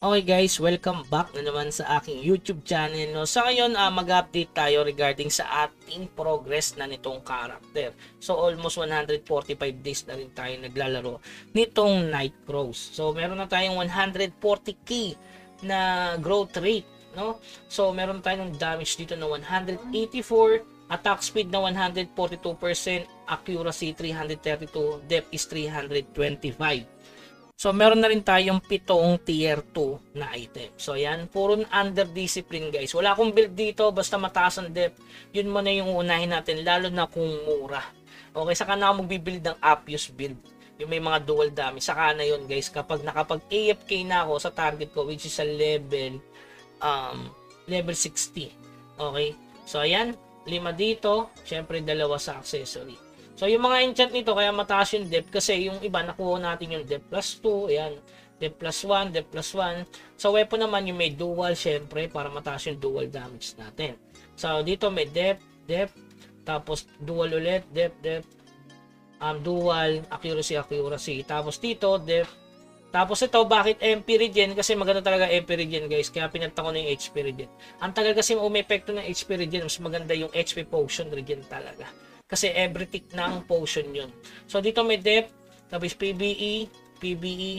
Okay guys, welcome back na naman sa aking YouTube channel. No? Sa ngayon, mag-update tayo regarding sa ating progress na nitong character. So almost 145 days na rin tayo naglalaro nitong Night Crows. So meron na tayong 140k na growth rate. No? So meron tayong damage dito na 184, attack speed na 142%, accuracy 332, depth is 325. So, meron na rin tayong 7 tier 2 na item. So, yan. Puro under discipline, guys. Wala akong build dito. Basta mataas ang depth. Yun muna yung unahin natin. Lalo na kung mura. Okay, saka na ako magbibuild ng Appius build. Yung may mga dual damage. Saka na yun, guys. Kapag nakapag AFK na ako sa target ko, which is sa level 60. Okay. So, ayan. 5 dito. Syempre, 2 sa accessory. So, yung mga enchant nito, kaya mataas yung depth kasi yung iba, nakuha natin yung depth plus 2, ayan, depth plus 1, depth plus 1. Sa weapon naman, yung may dual, syempre, para mataas yung dual damage natin. So, dito may depth, tapos dual ulit, depth, dual, accuracy. Tapos dito, depth. Tapos ito, bakit MP regen? Kasi maganda talaga MP regen, guys. Kaya pinagta ko na yung HP regen. Ang tagal kasi umepekto ng HP regen, mas maganda yung HP potion regen talaga. Kasi every tick ng potion yun. So, dito may depth, tapos PBE,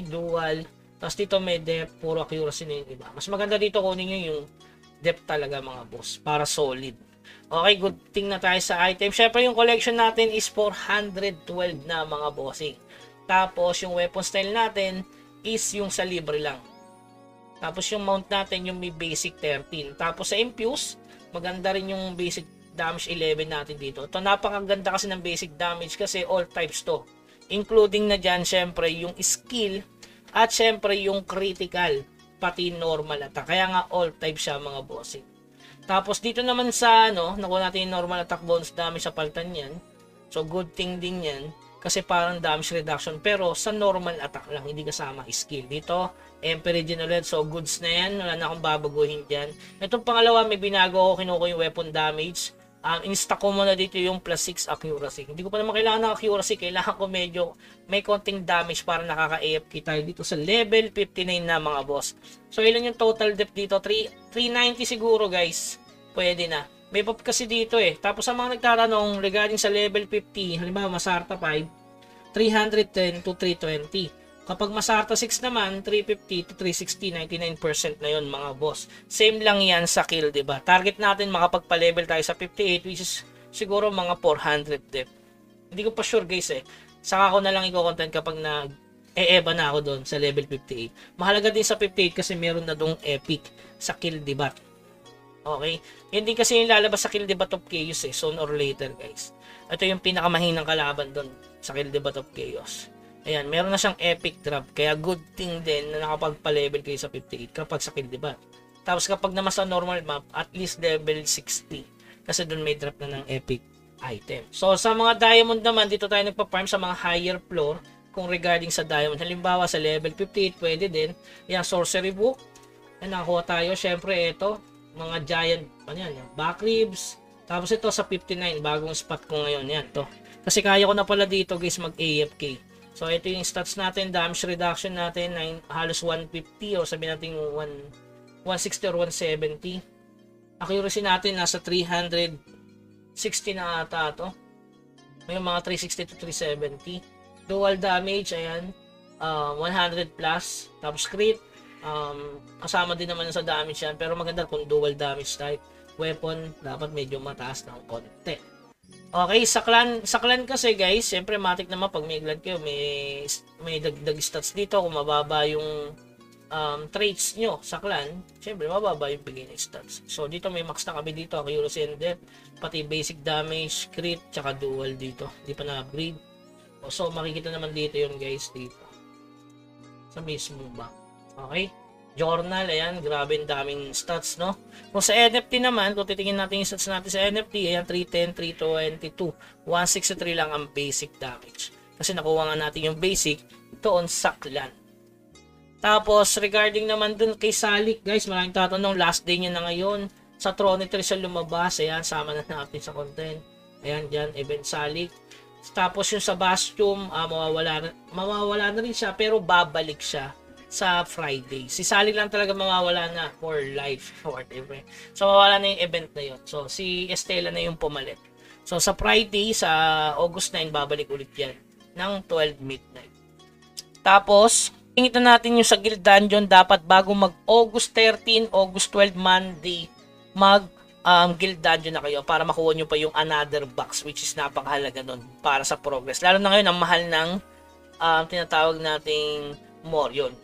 dual, tapos dito may depth, puro accuracy na yung iba. Mas maganda dito kunin nyo yung depth talaga mga boss, para solid. Okay, good thing na tayo sa item. Syempre, yung collection natin is 412 na mga bossing. Tapos, yung weapon style natin is yung sa libre lang. Tapos, yung mount natin, yung may basic 13. Tapos, sa infuse, maganda rin yung basic damage 11 natin dito. Ito napakaganda kasi ng basic damage kasi all types to. Including na dyan syempre yung skill at syempre yung critical pati normal attack. Kaya nga all types siya mga bossing. Tapos dito naman sa nakuha natin yung normal attack bonus damage sa palitan yan. So good thing din yan kasi parang damage reduction pero sa normal attack lang, hindi kasama skill. Dito MP regen ulit, so goods na yan, wala na akong babaguhin dyan. Itong pangalawa may binago ako, kinuha yung weapon damage. Insta ko muna dito yung plus 6 accuracy. Hindi ko pa naman kailangan ng accuracy. Kailangan ko medyo may konting damage para nakaka-AFK tayo dito sa level 59 na mga boss. So, ilan yung total depth dito? 390 siguro guys. Pwede na. May pop kasi dito eh. Tapos sa mga nagtatanong regarding sa level 50, halimbawa Masarta 5, 310 to 320. Kapag Masarta 6 naman, 350 to 360, 99% na yon mga boss. Same lang yan sa kill, diba? Target natin makapagpa-level tayo sa 58, which is siguro mga 400 depth. Hindi ko pa sure guys eh. Saka ko na lang i-content kapag nag-e-eba na ako doon sa level 58. Mahalaga din sa 58 kasi meron na dong epic sa kill debat. Okay? Hindi kasi yung lalabas sa kill debat of chaos eh, sooner or later guys. Ito yung pinakamahinang kalaban doon sa kill debat of chaos. Ayan, meron na siyang epic drop. Kaya good thing din na nakapagpa-level kayo sa 58 kapag sa kill, diba? Tapos kapag naman sa normal map, at least level 60. Kasi doon may drop na ng epic item. So, sa mga diamond naman, dito tayo nagpa-farm sa mga higher floor kung regarding sa diamond. Halimbawa, sa level 58, pwede din. Ayan, sorcery book. Ayan, nakakuha tayo. Siyempre, ito, mga giant, back ribs. Tapos ito sa 59, bagong spot ko ngayon. Yan, to. Kasi kaya ko na pala dito, guys, mag-AFK. So, ito yung stats natin, damage reduction natin, halos 150 o sabihin natin 160 or 170. Accuracy natin, nasa 360 na ata ito. May mga 360 to 370. Dual damage, ayan, 100 plus. Tapos crit, kasama din naman sa damage yan. Pero maganda kung dual damage type. Weapon, dapat medyo mataas ng konti. Okay, sa clan kasi guys, syempre matik naman pag may clan kayo, may dagdag stats dito kung mababa yung traits nyo sa clan, syempre mababa yung beginning stats. So dito may max na kami dito, accuracy and depth, pati basic damage, crit, tsaka dual dito. Hindi pa na-upgrade. So makikita naman dito yun guys dito. Sa mismo ba? Okay? Journal, ayan, grabe yung daming stats, no? Kung sa NFT naman, kung titingin natin yung stats natin sa NFT, ayan, 310, 322, 163 lang ang basic damage. Kasi nakuha nga natin yung basic doon sa clan. Tapos, regarding naman dun kay Salik, guys, maraming tatanong, last day niya na ngayon. Sa Tronitry siya lumabas, ayan, sama na natin sa content. Ayan, dyan, event Salik. Tapos yung sa Bastion, mawawala na rin siya, pero babalik siya sa Friday. Si Sally lang talaga mawawala na for life, whatever. So, mawawala na yung event na yun. So, si Estela na yung pumalit. So, sa Friday, sa August 9, babalik ulit yan ng 12 midnight. Tapos, tingnan natin yung sa Guild Dungeon, dapat bago mag August 13, August 12, Monday, mag Guild Dungeon na kayo para makuha nyo pa yung another box, which is napakahalaga nun para sa progress. Lalo na ngayon, ang mahal ng tinatawag nating Morion.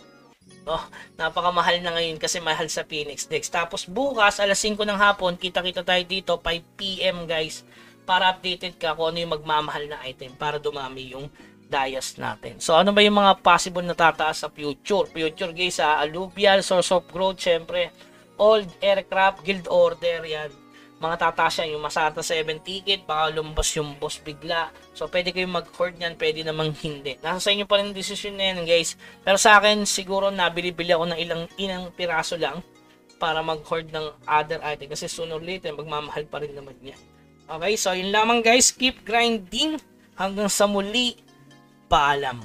Oh, napakamahal na ngayon kasi mahal sa Phoenix Dex. Tapos bukas, alas 5 ng hapon, kita-kita tayo dito, 5 PM guys, para updated ka kung ano yung magmamahal na item para dumami yung Dayas natin. So, ano ba yung mga possible na tataas sa future? Future guys, alluvial, source of growth, syempre, old aircraft, guild order, yan. Mga tataas yan, yung Masata 7 ticket, baka lumbas yung boss bigla. So, pwede kayong mag-hoard yan, pwede namang hindi. Nasa sa inyo pa rin decision na yan, guys. Pero sa akin, siguro nabili-bili ako ng ilang piraso lang para mag-hoard ng other item. Kasi sooner or later, magmamahal pa rin naman yan. Okay, so yun lamang guys. Keep grinding. Hanggang sa muli. Paalam.